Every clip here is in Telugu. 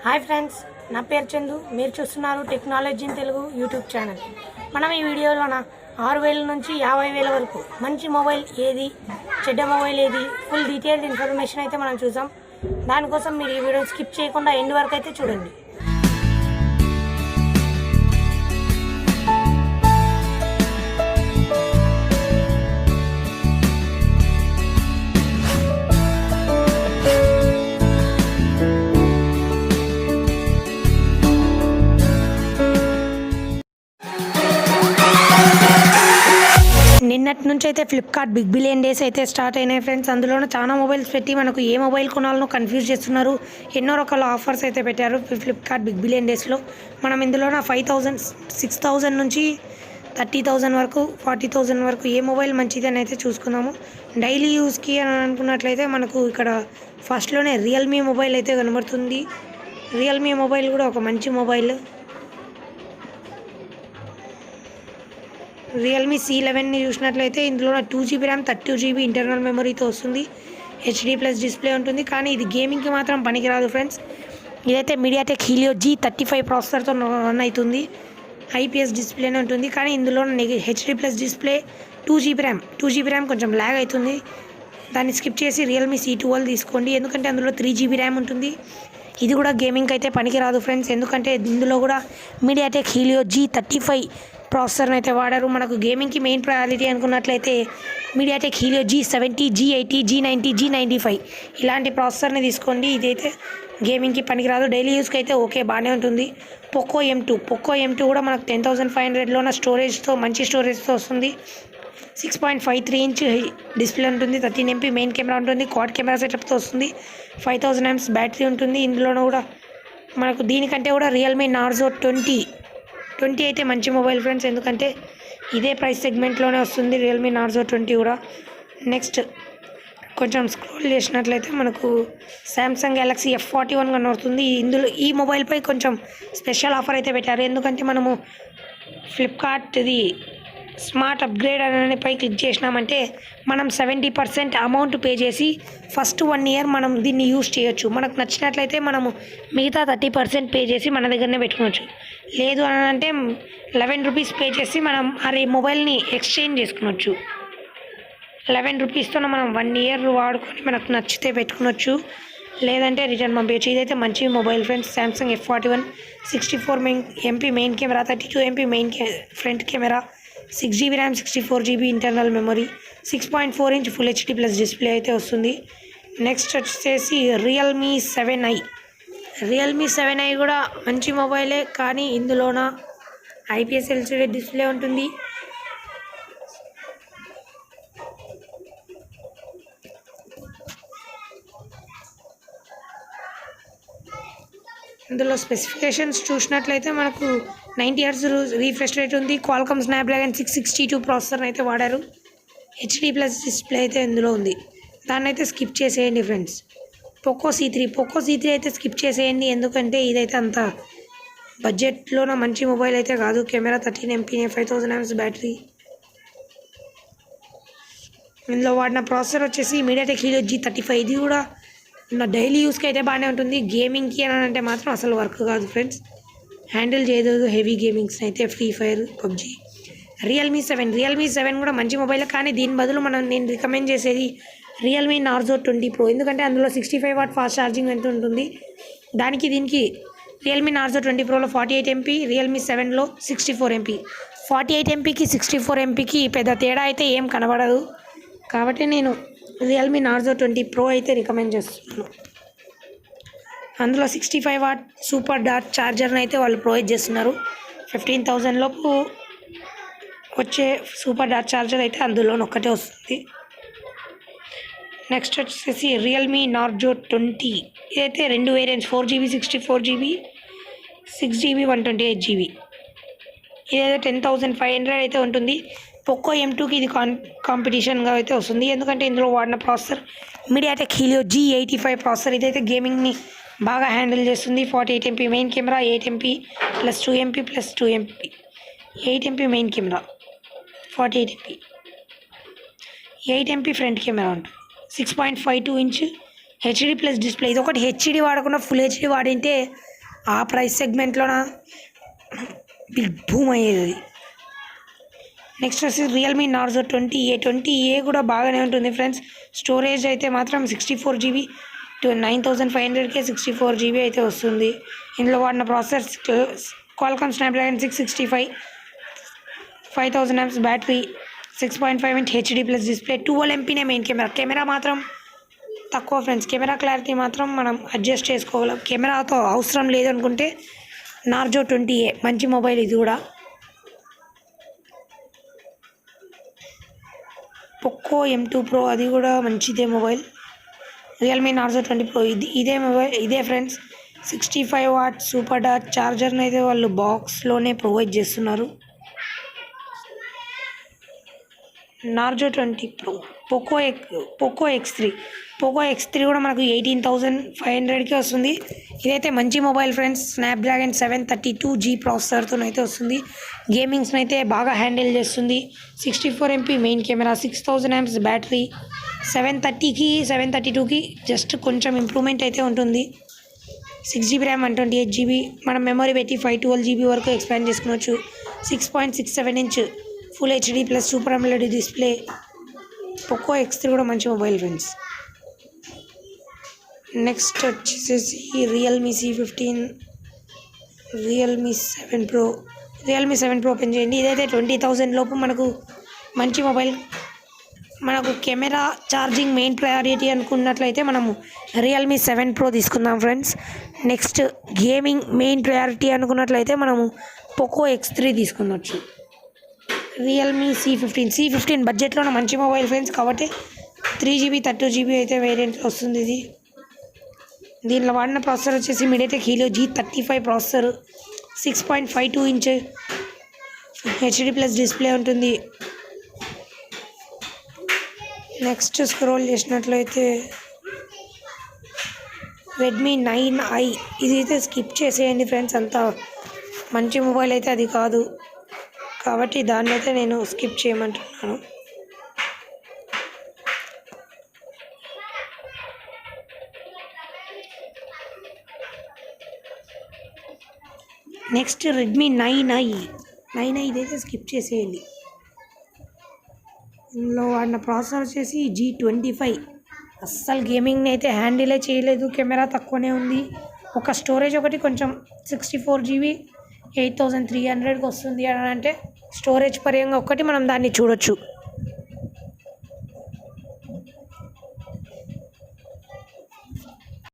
హాయ్ ఫ్రెండ్స్, నా పేరు చందు. మీరు చూస్తున్నారు technology in Telugu YouTube channel. మనం ఈ వీడియోలోన 6,000 నుంచి 50,000 వరకు మంచి మొబైల్ ఏది, చెడ్డ మొబైల్ ఏది, ఫుల్ డీటెయిల్డ్ ఇన్ఫర్మేషన్ అయితే మనం చూసాం. దానికోసం మీరు ఈ వీడియో స్కిప్ చేయకుండా ఎండ్ వరకు అయితే చూడండి. నిన్నటి నుంచి అయితే ఫ్లిప్కార్ట్ బిగ్ బిలియన్ డేస్ అయితే స్టార్ట్ అయినాయి ఫ్రెండ్స్. అందులోనే చాలా మొబైల్స్ పెట్టి మనకు ఏ మొబైల్ కొనాలనో కన్ఫ్యూజ్ చేస్తున్నారు. ఎన్నో రకాల ఆఫర్స్ అయితే పెట్టారు ఫ్లిప్కార్ట్ బిగ్ బిలియన్ డేస్లో. మనం ఇందులోన 5,000, 6,000 నుంచి 30,000 వరకు, 40,000 వరకు ఏ మొబైల్ మంచిది అని అయితే చూసుకుందాము. డైలీ యూస్కి అని అనుకున్నట్లయితే మనకు ఇక్కడ ఫస్ట్లోనే రియల్మీ మొబైల్ అయితే కనబడుతుంది. రియల్మీ మొబైల్ కూడా ఒక మంచి మొబైల్. రియల్మీ C11ని చూసినట్లయితే ఇందులో 2GB ర్యామ్, 32GB ఇంటర్నల్ మెమరీతో వస్తుంది. HD+ డిస్ప్లే ఉంటుంది, కానీ ఇది గేమింగ్కి మాత్రం పనికిరాదు ఫ్రెండ్స్. ఇదైతే మీడియాటెక్ హీలియో G35 ప్రాసెసర్తో రన్ అవుతుంది. IPS డిస్ప్లేనే ఉంటుంది, కానీ ఇందులో HD+ డిస్ప్లే, 2GB ర్యామ్ కొంచెం ల్యాగ్ అవుతుంది. దాన్ని స్కిప్ చేసి రియల్మీ C12 తీసుకోండి, ఎందుకంటే అందులో 3GB ర్యామ్ ఉంటుంది. ఇది కూడా గేమింగ్కి అయితే పనికిరాదు ఫ్రెండ్స్, ఎందుకంటే ఇందులో కూడా మీడియాటెక్ హీలియో G35 ప్రాసెసర్ని అయితే వాడారు. మనకు గేమింగ్కి మెయిన్ ప్రయారిటీ అనుకున్నట్లయితే MediaTek Helio G70, G80, G90, G95 ఇలాంటి ప్రాసెసర్ని తీసుకోండి. ఇదైతే గేమింగ్కి పనికిరాదు. డైలీ యూస్కి అయితే ఓకే, బాగానే ఉంటుంది. పోకో M2 కూడా మనకు 10,500లోన స్టోరేజ్తో, మంచి స్టోరేజ్తో వస్తుంది. 6.53 ఇంచ్ డిస్ప్లే ఉంటుంది. 13MP మెయిన్ కెమెరా ఉంటుంది. క్వాడ్ కెమెరా సెటప్తో వస్తుంది. 5,000 mAh బ్యాటరీ ఉంటుంది. ఇందులోనూ కూడా మనకు దీనికంటే కూడా రియల్మీ నార్జో 20 అయితే మంచి మొబైల్ ఫ్రెండ్స్, ఎందుకంటే ఇదే ప్రైస్ సెగ్మెంట్లోనే వస్తుంది రియల్మీ నార్జో 20 కూడా. నెక్స్ట్ కొంచెం స్క్రోల్ చేసినట్లయితే మనకు శాంసంగ్ గెలాక్సీ F41 కనబడుతుంది. ఇందులో ఈ మొబైల్పై కొంచెం స్పెషల్ ఆఫర్ అయితే పెట్టారు, ఎందుకంటే మనము ఫ్లిప్కార్ట్ది స్మార్ట్ అప్గ్రేడ్ అనేపై క్లిక్ చేసినామంటే మనం 70% అమౌంట్ పే చేసి ఫస్ట్ 1 year మనం దీన్ని యూజ్ చేయొచ్చు. మనకు నచ్చినట్లయితే మనము మిగతా 30% పే చేసి మన దగ్గరనే పెట్టుకోవచ్చు. లేదు అని అంటే 11 రూపీస్ పే చేసి మనం మొబైల్ని ఎక్స్చేంజ్ చేసుకునొచ్చు. 11 రూపీస్తో మనం 1 year వాడుకొని మనకు నచ్చితే పెట్టుకునొచ్చు, లేదంటే రిటర్న్ పంపించచ్చు. ఇదైతే మంచి mobile friends. Samsung F41 64MP main camera, 32MP main front camera, 6GB RAM, 64GB internal memory, 6.4 inch full HD+ display అయితే వస్తుంది. నెక్స్ట్ వచ్చేసి రియల్మీ 7i కూడా మంచి మొబైలే, కానీ ఇందులోన IPS LCD డిస్ప్లే ఉంటుంది. ఇందులో స్పెసిఫికేషన్స్ చూసినట్లయితే మనకు 90 Hz రీఫ్రెష్ రేట్ ఉంది. క్వాల్కామ్ స్నాప్డ్రాగన్ 662 ప్రాసెసర్ని అయితే వాడారు. HD+ డిస్ప్లే అయితే ఇందులో ఉంది. దాన్ని అయితే స్కిప్ చేసేయండి ఫ్రెండ్స్. పోకో C3 అయితే స్కిప్ చేసేయండి, ఎందుకంటే ఇదైతే అంత బడ్జెట్లోన మంచి మొబైల్ అయితే కాదు. Camera 13MP, 5,000 mAh battery. ఇందులో వాడిన ప్రాసెసర్ వచ్చేసి మీడియాటెక్ హీలియో G35. ఇది కూడా నా డైలీ యూస్కి అయితే బాగానే ఉంటుంది. గేమింగ్కి అని అంటే మాత్రం అసలు వర్క్ కాదు ఫ్రెండ్స్, హ్యాండిల్ చేయదు హెవీ గేమింగ్స్ని అయితే, ఫ్రీ ఫైర్, పబ్జీ. రియల్మీ 7 కూడా మంచి మొబైల్, కానీ దీని బదులు నేను రికమెండ్ చేసేది రియల్మీ నార్జో 20 Pro, ఎందుకంటే అందులో 65W ఫాస్ట్ ఛార్జింగ్ ఎంత ఉంటుంది. దీనికి రియల్మీ నార్జో 20 Proలో 48MP, రియల్మీ 7లో 64MP. 48MPకి 64MPకి పెద్ద తేడా అయితే ఏం కనబడదు, కాబట్టి నేను రియల్మీ నార్జో 20 Pro అయితే రికమెండ్ చేస్తున్నాను. అందులో 65W సూపర్ డాట్ ఛార్జర్ని అయితే వాళ్ళు ప్రొవైడ్ చేస్తున్నారు. 15,000 లోపు వచ్చే సూపర్ డాట్ ఛార్జర్ అయితే అందులో ఒక్కటే వస్తుంది. నెక్స్ట్ వచ్చేసి రియల్మీ నార్జో 20. ఇదైతే 2 variants, 4GB 64GB, 6GB 128GB. ఇదైతే 10,500 అయితే ఉంటుంది. పోకో M2కి ఇది కాంపిటీషన్గా అయితే వస్తుంది, ఎందుకంటే ఇందులో వాడిన processor MediaTek Helio G85 processor. ఇదైతే గేమింగ్ని బాగా హ్యాండిల్ చేస్తుంది. 48MP main camera, 8MP + 2MP + 2MP, 8MP main camera, 48MP, 8MP front camera ఉంటుంది. 6.52 ఇంచ్ హెచ్డి ప్లస్ డిస్ప్లే. ఇది ఒకటి హెచ్డి వాడకుండా ఫుల్ హెచ్డి వాడింటే ఆ ప్రైస్ సెగ్మెంట్లోన బిగ్ బూమ్ అయ్యేది. నెక్స్ట్ వచ్చి రియల్మీ నార్జో 20A కూడా బాగానే ఉంటుంది ఫ్రెండ్స్. స్టోరేజ్ అయితే మాత్రం 64 GB 9500కే 64 GB అయితే వస్తుంది. ఇందులో వాడిన processor Qualcomm Snapdragon 665, 5000 mAh battery, 6.5 inch HD plus display, 12 MPనే మెయిన్ కెమెరా మాత్రం తక్కువ ఫ్రెండ్స్. కెమెరా క్లారిటీ మాత్రం మనం అడ్జస్ట్ చేసుకోవాలి. కెమెరాతో అవసరం లేదనుకుంటే నార్జో 20A మంచి మొబైల్. ఇది కూడా పోకో M2 Pro అది కూడా మంచిదే మొబైల్. రియల్మీ నార్జో 20 Pro ఇదే మొబైల్. ఇదే ఫ్రెండ్స్ 65 వాట్ సూపర్ డార్క్ ఛార్జర్ని అయితే వాళ్ళు బాక్స్లోనే ప్రొవైడ్ చేస్తున్నారు. నార్జో 20 Pro, పోకో X3 కూడా మనకు 18,500కే వస్తుంది. ఇదైతే మంచి మొబైల్ ఫ్రెండ్స్. స్నాప్డ్రాగన్ 732G ప్రాసెసర్తో అయితే వస్తుంది. గేమింగ్స్ని అయితే బాగా హ్యాండిల్ చేస్తుంది. 64 MP main camera, 6000 mAh battery, 730కి 732కి జస్ట్ కొంచెం ఇంప్రూవ్మెంట్ అయితే ఉంటుంది. 6GB ర్యామ్ 128GB మనం మెమరీ పెట్టి 512GB వరకు ఎక్స్పాండ్ చేసుకోవచ్చు. 6.67 inch full HD plus super AMOLED display. Poco X3 కూడా మంచి మొబైల్ ఫ్రెండ్స్. నెక్స్ట్ వచ్చేసి Realme C15, Realme 7 Pro open చేయండి. ఇదైతే 20,000 లోపు మనకు మంచి మొబైల్. మనకు కెమెరా ఛార్జింగ్ మెయిన్ ప్రయారిటీ అనుకున్నట్లయితే మనము రియల్మీ 7 Pro తీసుకుందాం friends. Next gaming main priority అనుకున్నట్లయితే మనము పోకో X3 తీసుకున్నచ్చు. రియల్మీ C15 బడ్జెట్లోనే మంచి మొబైల్ ఫ్రెండ్స్. కాబట్టి 3GB 32GB అయితే వేరియంట్లో వస్తుంది. ఇది దీనిలో వాడిన ప్రాసెసర్ వచ్చేసి MediaTek Helio G35 processor, 6.52 inch HD plus display ఉంటుంది. నెక్స్ట్ స్క్రోల్ చేసినట్లయితే రెడ్మీ 9i ఇది అయితే స్కిప్ చేసేయండి ఫ్రెండ్స్. అంత మంచి మొబైల్ అయితే అది కాదు, కాబట్టి దాన్ని అయితే నేను స్కిప్ చేయమంటున్నాను. నెక్స్ట్ రెడ్మీ 9i ఇదైతే స్కిప్ చేసేయండి. ఇందులో వాడిన ప్రాసెసర్ వచ్చేసి G25. అస్సలు గేమింగ్ని అయితే హ్యాండిలే చేయలేదు. కెమెరా తక్కువనే ఉంది. ఒక స్టోరేజ్ ఒకటి కొంచెం 64GB 8300కి వస్తుంది అని అంటే స్టోరేజ్ పరంగా ఒక్కటి మనం దాన్ని చూడొచ్చు.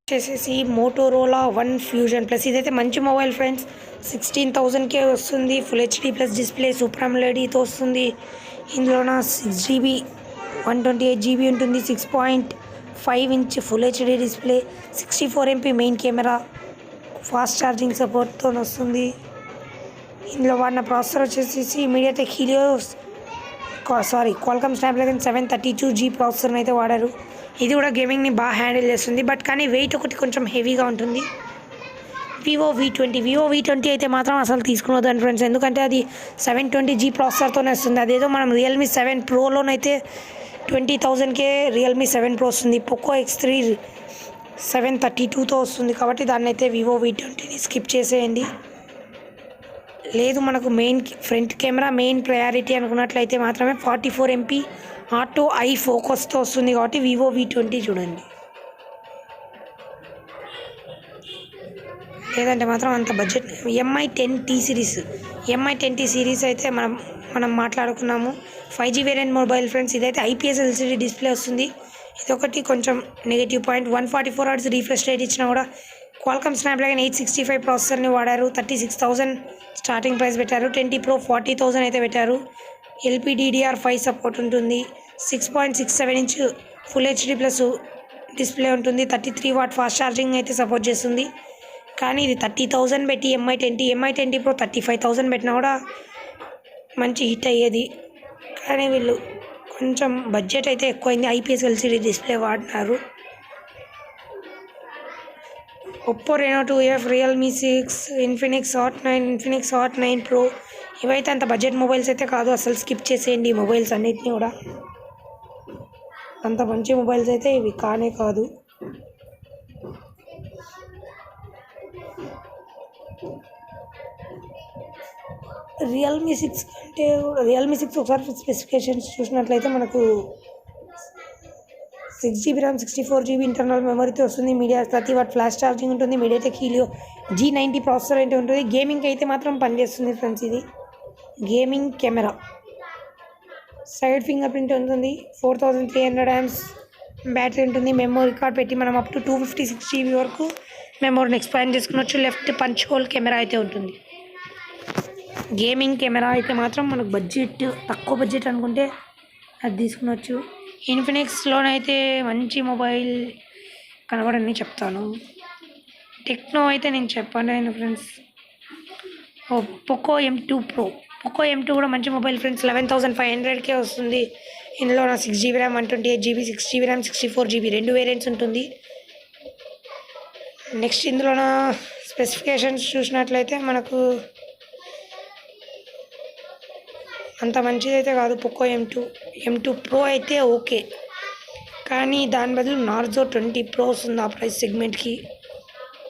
వచ్చేసేసి మోటోరోలా వన్ ఫ్యూజన్ ప్లస్. ఇదైతే మంచి మొబైల్ ఫ్రెండ్స్. 16,000కే వస్తుంది. Full HD plus display super AMOLEDతో వస్తుంది. ఇందులోన 6GB 128GB ఉంటుంది. 6.5 inch full HD display, 64 MP main camera, fast charging సపోర్ట్తో వస్తుంది. ఇందులో వాడిన ప్రాసెసర్ వచ్చేసి MediaTek Helio Qualcomm Snapdragon 732G ప్రాసెసర్ని అయితే వాడారు. ఇది కూడా గేమింగ్ని బాగా హ్యాండిల్ చేస్తుంది. బట్ కానీ వెయిట్ ఒకటి కొంచెం హెవీగా ఉంటుంది. వివో V20 అయితే మాత్రం అసలు తీసుకున్నదని ఫ్రెండ్స్. ఎందుకంటే అది 720G ప్రాసెసర్తోనే వస్తుంది. అదేదో మనం రియల్మీ 7 Proలోనైతే 20,000కే రియల్మీ 7 Pro వస్తుంది. పోకో X3 732తో వస్తుంది. కాబట్టి దాన్ని అయితే వివో V20ని స్కిప్ చేసేయండి. లేదు మనకు ఫ్రంట్ కెమెరా మెయిన్ ప్రయారిటీ అనుకున్నట్లయితే మాత్రమే 44 MP ఆటో ఐ ఫోకస్తో వస్తుంది. కాబట్టి వివో V20 చూడండి. లేదంటే మాత్రం అంత బడ్జెట్. MI10T సిరీస్ అయితే మనం మాట్లాడుకున్నాము. 5G variant mobile friends. ఇదైతే IPS LCD డిస్ప్లే వస్తుంది. ఇదొకటి కొంచెం negative point. 144 Hz refresh rate ఇచ్చినా కూడా క్వాల్కామ్ స్నాప్డ్రాగన్ 865 ప్రాసెసర్ని వాడారు. 36,000 స్టార్టింగ్ ప్రైస్ పెట్టారు. 20 Pro 40,000 అయితే పెట్టారు. LPDDR5 సపోర్ట్ ఉంటుంది. 6.67 inch full HD plus display ఉంటుంది. 33 watt ఫాస్ట్ ఛార్జింగ్ అయితే సపోర్ట్ చేస్తుంది. కానీ ఇది 30,000 పెట్టి MI10 Pro 35,000 పెట్టినా కూడా మంచి హిట్ అయ్యేది. కానీ వీళ్ళు కొంచెం బడ్జెట్ అయితే ఎక్కువైంది. IPS LCD డిస్ప్లే వాడినారు. Oppo Reno 2F, Realme 6, Infinix hot 9 Pro ఇవైతే అంత బడ్జెట్ మొబైల్స్ అయితే కాదు. అసలు స్కిప్ చేసేయండి ఈ మొబైల్స్ అన్నిటిని కూడా. అంత మంచి మొబైల్స్ అయితే ఇవి కానే కాదు. రియల్మీ 6 అంటే రియల్మీ 6 ఒకసారి స్పెసిఫికేషన్స్ చూసినట్లయితే మనకు 6 GB ర్యామ్ 64 GB ఇంటర్నల్ మెమరీతో వస్తుంది. మీడియా 30W ఫ్లాష్ ఛార్జింగ్ ఉంటుంది. మీడియాటెక్ హీలియో G90 ప్రాసెసర్ అయితే ఉంటుంది. గేమింగ్ అయితే మాత్రం పనిచేస్తుంది ఫ్రెండ్స్. ఇది gaming camera side finger print ఉంటుంది. 4300 amps బ్యాటరీ ఉంటుంది. మెమరీ కార్డ్ పెట్టి మనం అప్ టు 256 GB వరకు మెమరీని ఎక్స్పాండ్ చేసుకోవచ్చు. లెఫ్ట్ పంచ్ హోల్ కెమెరా అయితే ఉంటుంది. గేమింగ్ కెమెరా అయితే మాత్రం మనకు తక్కువ బడ్జెట్ అనుకుంటే అది తీసుకునొచ్చు. ఇన్ఫినిక్స్లోనైతే మంచి మొబైల్ కనబడని చెప్తాను. టెక్నో అయితే నేను చెప్పాను friends. Poco M2 Pro. Poco M2 కూడా మంచి మొబైల్ ఫ్రెండ్స్. 11,500కే వస్తుంది. ఇందులో 6 GB RAM 128 GB 6 GB RAM 64 GB 2 variants ఉంటుంది. నెక్స్ట్ ఇందులో స్పెసిఫికేషన్స్ చూసినట్లయితే మనకు అంత మంచిది అయితే కాదు. పోకో M2 Pro అయితే ఓకే, కానీ దాని బదులు నార్జో 20 Pro వస్తుంది ఆ ప్రైస్ సెగ్మెంట్కి.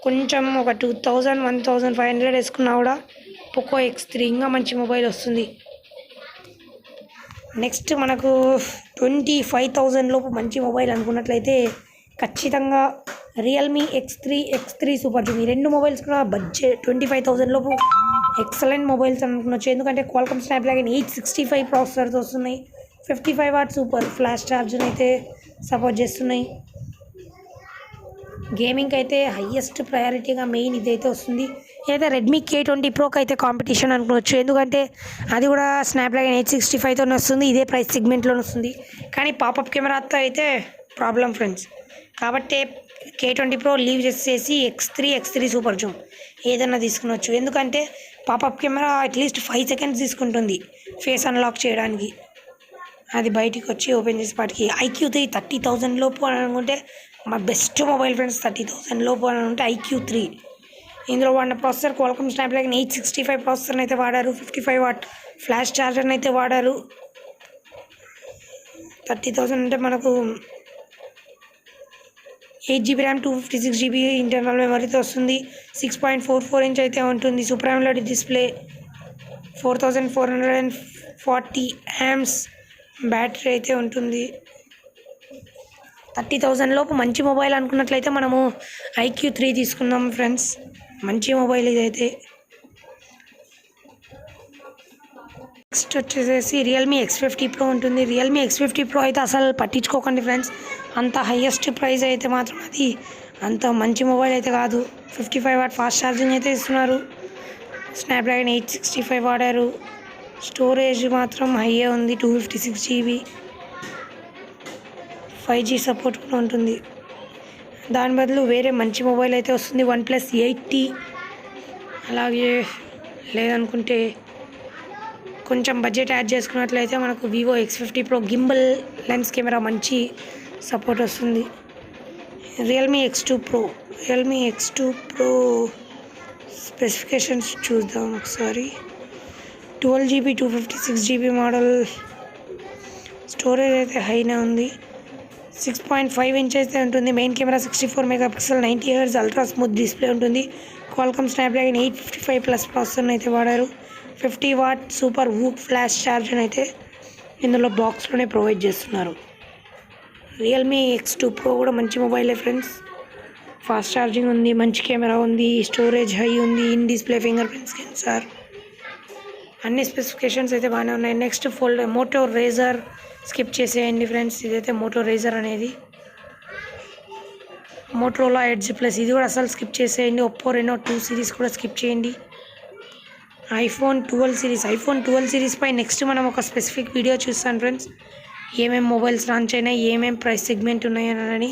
కొంచెం ఒక 2000 1500 వేసుకున్నా కూడా పోకో X3 ఇంకా మంచి మొబైల్ వస్తుంది. నెక్స్ట్ మనకు 25,000 లోపు మంచి మొబైల్ అనుకున్నట్లయితే ఖచ్చితంగా రియల్మీ X3 సూపర్ జూమ్. ఈ రెండు మొబైల్స్ కూడా బడ్జెట్ 25,000 లోపు ఎక్సలెంట్ మొబైల్స్ అనుకునొచ్చు. ఎందుకంటే క్వాల్కమ్ స్నాప్డ్రాగన్ 865 ప్రాసెసర్తో వస్తున్నాయి. 55W సూపర్ ఫ్లాష్ ఛార్జర్ అయితే సపోర్ట్ చేస్తున్నాయి. గేమింగ్ అయితే హయ్యెస్ట్ ప్రయారిటీగా మెయిన్ ఇదైతే వస్తుంది. అయితే రెడ్మీ K20 Proకి అయితే కాంపిటీషన్ అనుకోవచ్చు. ఎందుకంటే అది కూడా స్నాప్డ్రాగన్ 865తో వస్తుంది. ఇదే ప్రైస్ సెగ్మెంట్లో వస్తుంది. కానీ పాపప్ కెమెరాతో అయితే ప్రాబ్లం ఫ్రెండ్స్. కాబట్టి K20 Pro లీవ్ చేసేసి X3 సూపర్ జూమ్ ఏదన్నా తీసుకునొచ్చు. ఎందుకంటే పాపప్ కెమెరా అట్లీస్ట్ 5 seconds తీసుకుంటుంది ఫేస్ అన్లాక్ చేయడానికి. అది బయటికి వచ్చి ఓపెన్ చేసేపాటికి IQ3 30,000 లోపు అని అనుకుంటే మా బెస్ట్ మొబైల్ ఫ్రెండ్స్. 30,000 లోపు అని అనుకుంటే IQ3. ఇందులో వాడిన ప్రాసెసర్ క్వాల్కమ్ స్నాప్డ్రాగన్ 865 ప్రాసెసర్ని అయితే వాడారు. 55W ఫ్లాష్ ఛార్జర్ని అయితే వాడారు. 30,000 అంటే మనకు 8 GB ర్యామ్ 256 GB ఇంటర్నల్ మెమరీతో వస్తుంది. 6.44 inch అయితే ఉంటుంది. Super AMOLED display 4440 amps battery అయితే ఉంటుంది. 30,000 లోపు మంచి మొబైల్ అనుకున్నట్లయితే మనము IQ3 తీసుకుందాం ఫ్రెండ్స్. మంచి మొబైల్ ఇదైతే. నెక్స్ట్ వచ్చేసేసి రియల్మీ X50 Pro ఉంటుంది. రియల్మీ X50 Pro అయితే అసలు పట్టించుకోకండి ఫ్రెండ్స్. అంత హయ్యెస్ట్ ప్రైస్ అయితే మాత్రం అది అంత మంచి మొబైల్ అయితే కాదు. 55W ఫాస్ట్ ఛార్జింగ్ అయితే ఇస్తున్నారు. స్నాప్డ్రాగన్ 865 వాడారు. స్టోరేజ్ మాత్రం హైయే ఉంది 256 GB. 5G సపోర్ట్ కూడా ఉంటుంది. దాని బదులు వేరే మంచి మొబైల్ అయితే వస్తుంది OnePlus 8T. అలాగే లేదనుకుంటే కొంచెం బడ్జెట్ యాడ్ చేసుకున్నట్లయితే మనకు Vivo X50 Pro gimbal lens camera మంచి సపోర్ట్ వస్తుంది. రియల్మీ X2 Pro స్పెసిఫికేషన్స్ చూద్దాం ఒకసారి. 12 GB 256 GB మోడల్. స్టోరేజ్ అయితే హైనే ఉంది. 6.5 inch అయితే ఉంటుంది. Main camera 64 MP 90Hz ultra smooth display ఉంటుంది. క్వాల్కమ్ స్నాప్డ్రాగన్ 855+ ప్రాసెసర్ని అయితే వాడారు. 50W super VOOC flash charger అయితే ఇందులో బాక్స్లోనే ప్రొవైడ్ చేస్తున్నారు. రియల్మీ X2 Pro కూడా మంచి మొబైలే ఫ్రెండ్స్. ఫాస్ట్ ఛార్జింగ్ ఉంది, మంచి కెమెరా ఉంది, స్టోరేజ్ హై ఉంది, in display finger print censor, అన్ని స్పెసిఫికేషన్స్ అయితే బాగానే ఉన్నాయి. నెక్స్ట్ మోటో రేజర్ స్కిప్ చేసేయండి ఫ్రెండ్స్. ఇదైతే మోటో రేజర్ అనేది. మోటోరోలా ఎడ్జ్ ప్లస్ ఇది కూడా అసలు స్కిప్ చేసేయండి. ఒప్పో రెనో 2 సిరీస్ కూడా స్కిప్ చేయండి. ఐఫోన్ 12 సిరీస్ పై నెక్స్ట్ మనం ఒక స్పెసిఫిక్ వీడియో చూస్తాను ఫ్రెండ్స్. ఏమేమి మొబైల్స్ లాంచ్ అయినాయి, ఏమేమి ప్రైస్ సెగ్మెంట్ ఉన్నాయని.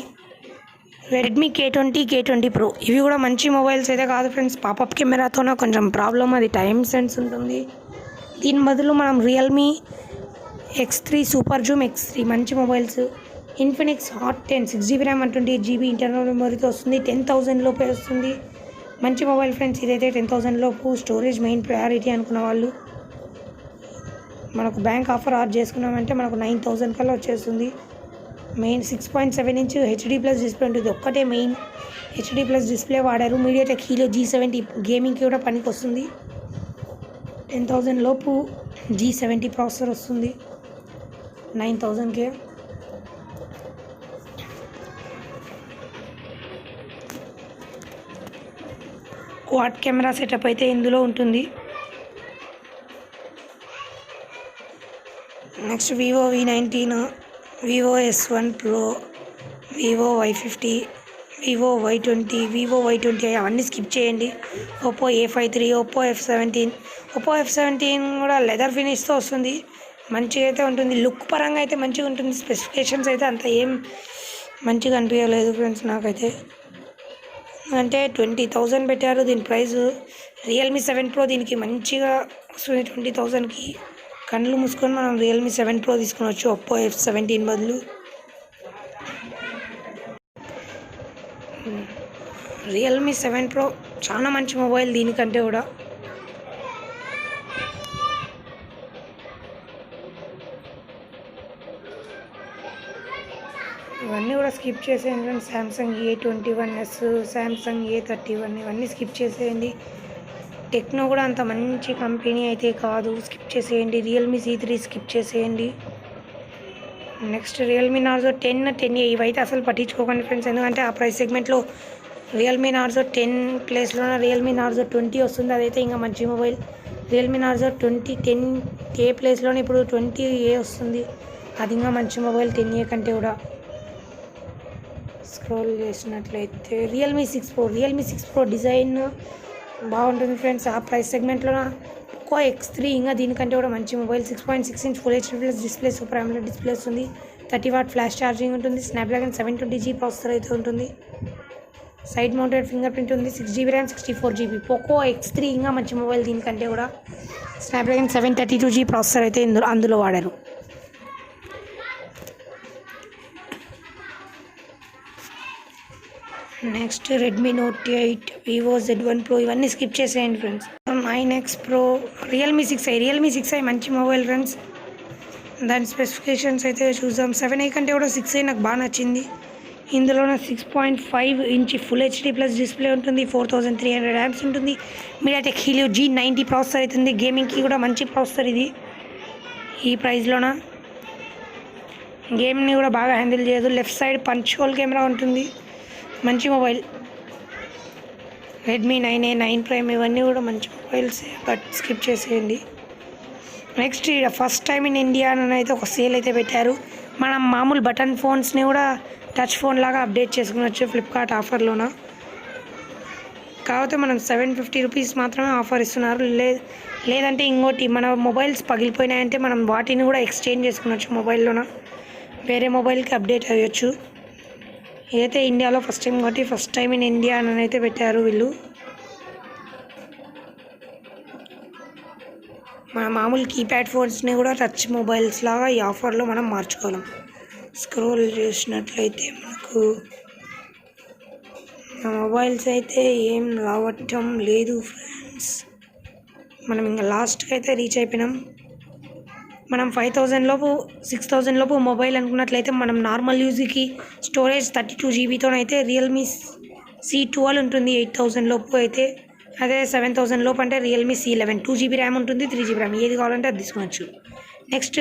రెడ్మీ K20 Pro ఇవి కూడా మంచి మొబైల్స్ అయితే కాదు ఫ్రెండ్స్. పాపప్ కెమెరాతోనే కొంచెం ప్రాబ్లం, అది టైం సెన్స్ ఉంటుంది. దీని బదులు మనం Realme X3 super zoom X3 మంచి mobiles. Infinix Hot 10 6 GB RAM 128 GB internal మెమరీతో వస్తుంది. 10,000 లోపే వస్తుంది. మంచి మొబైల్ ఫ్రెండ్స్ ఇదైతే. 10,000 లోపు స్టోరేజ్ మెయిన్ ప్రయారిటీ అనుకున్న వాళ్ళు మనకు బ్యాంక్ ఆఫర్ ఆర్డర్ చేసుకున్నామంటే మనకు 9,000 కల్లా వచ్చేస్తుంది. మెయిన్ 6.7 inch HD+ డిస్ప్లే ఉంటుంది. ఒక్కటే మెయిన్ హెచ్డి ప్లస్ డిస్ప్లే వాడారు. మీడియాటెక్ హీలియో G70 గేమింగ్కి కూడా పనికి వస్తుంది. 10,000 లోపు G70 ప్రాసెసర్ వస్తుంది. 9,000కే. క్వాడ్ కెమెరా సెటప్ అయితే ఇందులో ఉంటుంది. Next Vivo V19, Vivo S1 Pro, Vivo Y50, Vivo Y20 అవన్నీ స్కిప్ చేయండి. ఒప్పో A53, ఒప్పో F17 కూడా లెదర్ ఫినిష్తో వస్తుంది. మంచిగా అయితే ఉంటుంది. లుక్ పరంగా అయితే మంచిగా ఉంటుంది. స్పెసిఫికేషన్స్ అయితే అంత ఏం మంచిగా అనిపించలేదు ఫ్రెండ్స్ నాకైతే. అంటే 20,000 పెట్టారు దీని ప్రైస్. రియల్మీ 7 Pro దీనికి మంచిగా వస్తుంది 20,000కి. కళ్ళు మూసుకొని మనం రియల్మీ 7 Pro తీసుకునవచ్చు ఒప్పో F17 బదులు. రియల్మీ 7 Pro చాలా మంచి మొబైల్ దీనికంటే కూడా. ఇవన్నీ కూడా స్కిప్ చేసేయండి. శాంసంగ్ A21s, శాంసంగ్ A31 ఇవన్నీ స్కిప్ చేసేయండి. టెక్నో కూడా అంత మంచి కంపెనీ అయితే కాదు, స్కిప్ చేసేయండి. రియల్మీ C3 స్కిప్ చేసేయండి. నెక్స్ట్ రియల్మీ నార్జో 10 ఇవైతే అసలు పట్టించుకోకండి ఫ్రెండ్స్. ఎందుకంటే ఆ ప్రైస్ సెగ్మెంట్లో రియల్మీ నార్జో 10 ప్లేస్లోన రియల్మీ నార్జో 20 వస్తుంది. అదైతే ఇంకా మంచి మొబైల్. రియల్మీ నార్జో 10A ప్లేస్లోనే ఇప్పుడు 20A వస్తుంది. అది ఇంకా మంచి మొబైల్ 10A కంటే కూడా. స్క్రోల్ చేసినట్లయితే రియల్మీ 6 Pro డిజైన్ బాగుంటుంది ఫ్రెండ్స్. ఆ ప్రైస్ సెగ్మెంట్లోన ఒక్కో X3 ఇంకా దీనికంటే కూడా మంచి mobile. 6.6 inch full HD plus display, super AMOLED display వస్తుంది. 30 వాట్ ఫ్లాష్ ఛార్జింగ్ ఉంటుంది. స్నాప్డ్రాగన్ 720G ప్రాసెసర్ అయితే ఉంటుంది. సైడ్ మౌంటెడ్ ఫింగర్ ప్రింట్ ఉంది. 6GB RAM, 64GB. Poco X3 ఇంకా మంచి మొబైల్ దీనికంటే కూడా. స్నాప్డ్రాగన్ 732G ప్రాసెసర్ అయితే అందులో వాడారు. Next Redmi Note 8, Vivo Z1 Pro ఇవన్నీ స్కిప్ చేసేయండి friends. 9X Pro, Realme 6i మంచి మొబైల్ ఫ్రెండ్స్. దాని స్పెసిఫికేషన్స్ అయితే చూద్దాం. 7i కంటే కూడా 6i నాకు బాగా నచ్చింది. ఇందులో 6.5 inch full HD plus display ఉంటుంది. 4300 amps ఉంటుంది. మీడియాటెక్ హీలియో G90 ప్రాసెసర్ అవుతుంది. గేమింగ్కి కూడా మంచి ప్రాసెసర్ ఇది. ఈ ప్రైస్లోన గేమ్ని కూడా బాగా హ్యాండిల్ చేయదు. Left side punch hole camera ఉంటుంది. మంచి మొబైల్. రెడ్మీ 9A, 9 Prime ఇవన్నీ కూడా మంచి మొబైల్స్, బట్ స్కిప్ చేసేయండి. నెక్స్ట్ ఇక్కడ ఫస్ట్ టైం ఇన్ ఇండియా అని అయితే ఒక సేల్ అయితే పెట్టారు. మనం మామూలు బటన్ ఫోన్స్ని కూడా టచ్ ఫోన్ లాగా అప్డేట్ చేసుకునవచ్చు ఫ్లిప్కార్ట్ ఆఫర్లోన. కాకపోతే మనం 750 రూపీస్ మాత్రమే ఆఫర్ ఇస్తున్నారు. లేదంటే ఇంకోటి మన మొబైల్స్ పగిలిపోయినాయంటే మనం వాటిని కూడా ఎక్స్చేంజ్ చేసుకునవచ్చు మొబైల్లోన. వేరే మొబైల్కి అప్డేట్ అయ్యొచ్చు. ఇదైతే ఇండియాలో ఫస్ట్ టైం కాబట్టి ఫస్ట్ టైం ఇన్ ఇండియా అని అయితే పెట్టారు వీళ్ళు. మన మామూలు కీప్యాడ్ ఫోన్స్ని కూడా టచ్ మొబైల్స్ లాగా ఈ ఆఫర్లో మనం మార్చుకోగలం. స్క్రోల్ చేసినట్లయితే మనకు మొబైల్స్ అయితే ఏం రావటం లేదు ఫ్రెండ్స్. మనం ఇంకా లాస్ట్కి అయితే రీచ్ అయిపోయినాం. మనం 5,000 లోపు 6,000 లోపు మొబైల్ అనుకున్నట్లయితే మనం నార్మల్ యూజ్కి స్టోరేజ్ 32GBతో అయితే రియల్మీ C12 ఉంటుంది 8,000 లోపు అయితే. అదే 7,000 లోపు అంటే రియల్మీ C11 2GB ర్యామ్ ఉంటుంది, 3GB ర్యామ్. ఏది కావాలంటే అది తీసుకోవచ్చు. నెక్స్ట్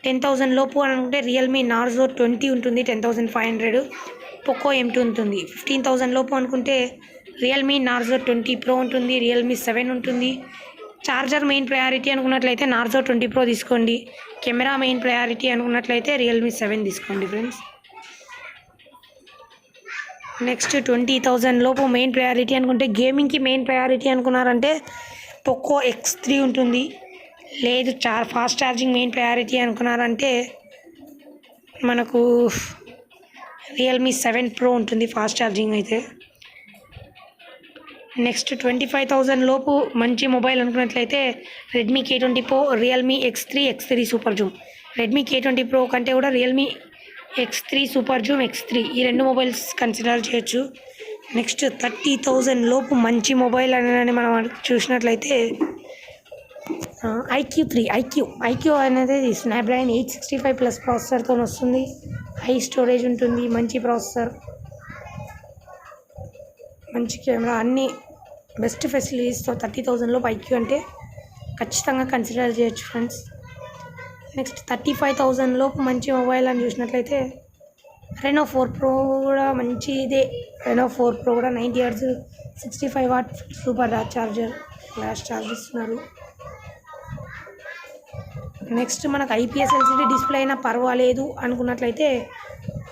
10,000 లోపు అని అనుకుంటే రియల్మీ నార్జో 20 ఉంటుంది 10,500. పోకో M2 ఉంటుంది. 15,000 లోపు అనుకుంటే రియల్మీ నార్జో 20 Pro ఉంటుంది, రియల్మీ 7 ఉంటుంది. చార్జర్ మెయిన్ ప్రయారిటీ అనుకున్నట్లయితే నార్జో 20 Pro తీసుకోండి. కెమెరా మెయిన్ ప్రయారిటీ అనుకున్నట్లయితే రియల్మీ 7 తీసుకోండి ఫ్రెండ్స్. నెక్స్ట్ 20,000 లోపు మెయిన్ ప్రయారిటీ అనుకుంటే గేమింగ్కి మెయిన్ ప్రయారిటీ అనుకున్నారంటే పోకో X3 ఉంటుంది. లేదు ఫాస్ట్ ఛార్జింగ్ మెయిన్ ప్రయారిటీ అనుకున్నారంటే మనకు రియల్మీ 7 Pro ఉంటుంది ఫాస్ట్ ఛార్జింగ్ అయితే. నెక్స్ట్ 25,000 లోపు మంచి మొబైల్ అనుకున్నట్లయితే Redmi K20 Pro, Realme X3 super Zoom. Redmi K20 Pro కంటే కూడా Realme X3 super zoom X3 ఈ రెండు మొబైల్స్ కన్సిడర్ చేయొచ్చు. నెక్స్ట్ 30,000 లోపు మంచి మొబైల్ అని మనం చూసినట్లయితే ఐక్యూ అనేది స్నాప్డ్రాగన్ 865 ప్లస్ ప్రాసెసర్తో వస్తుంది. హై స్టోరేజ్ ఉంటుంది, మంచి ప్రాసెసర్. మంచి కెమెరా, అన్ని బెస్ట్ ఫెసిలిటీస్తో 30,000లో ఐక్యూ అంటే ఖచ్చితంగా కన్సిడర్ చేయొచ్చు ఫ్రెండ్స్. నెక్స్ట్ 35,000 మంచి మొబైల్ అని చూసినట్లయితే రెనో 4 Pro కూడా మంచి ఇదే. రెనో 4 Pro కూడా 90 Hz 65 what super charger flash charge ఇస్తున్నారు. నెక్స్ట్ మనకు IPS LCD డిస్ప్లే అయినా పర్వాలేదు అనుకున్నట్లయితే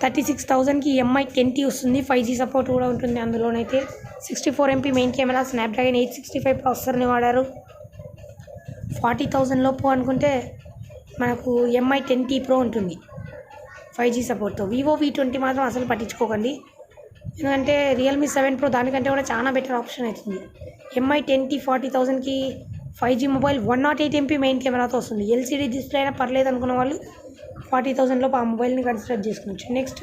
36,000కి MI 10T వస్తుంది. 5G సపోర్ట్ కూడా ఉంటుంది అందులోనైతే. 64 MP మెయిన్ కెమెరా, స్నాప్డ్రాగన్ 865 ప్రాసెసర్ని వాడారు. 40,000 లోపు అనుకుంటే మనకు MI 10T Pro ఉంటుంది 5G సపోర్ట్తో. వివో V20 మాత్రం అసలు పట్టించుకోకండి, ఎందుకంటే రియల్మీ 7 Pro దానికంటే కూడా చాలా బెటర్ ఆప్షన్ అవుతుంది. MI 10T 40,000కి 5G mobile 108 MP main కెమెరాతో వస్తుంది. LCD డిస్ప్లే అయినా పర్లేదు అనుకున్న వాళ్ళు 40,000 లోపు ఆ మొబైల్ని కన్సిడర్ చేసుకోవచ్చు. నెక్స్ట్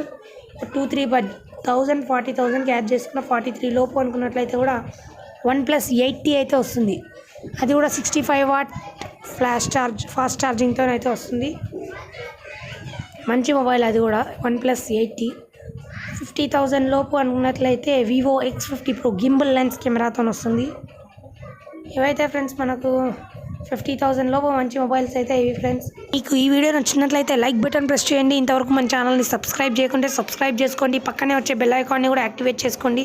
2-3,000 40,000కి యాడ్ చేసుకున్న 43 లోపు అనుకున్నట్లయితే కూడా OnePlus 8T అయితే వస్తుంది. అది కూడా 65 వాట్ ఫాస్ట్ ఛార్జింగ్తో అయితే వస్తుంది. మంచి మొబైల్ అది కూడా OnePlus 8T. 50,000 లోపు అనుకున్నట్లయితే Vivo X50 Pro gimbal lens కెమెరాతో వస్తుంది. ఇవైతే ఫ్రెండ్స్ మనకు 50,000 లోపు మంచి మొబైల్స్ అయితే ఇవి ఫ్రెండ్స్. మీకు ఈ వీడియో నచ్చినట్లయితే లైక్ బటన్ ప్రెస్ చేయండి. ఇంతవరకు మన ఛానల్ని సబ్స్క్రైబ్ చేయకుంటే సబ్స్క్రైబ్ చేసుకోండి. పక్కనే వచ్చే బెల్ ఐకాన్ని కూడా యాక్టివేట్ చేసుకోండి.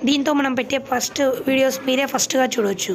దీంతో మనం పెట్టే ఫస్ట్ వీడియోస్ మీరే ఫస్ట్గా చూడవచ్చు.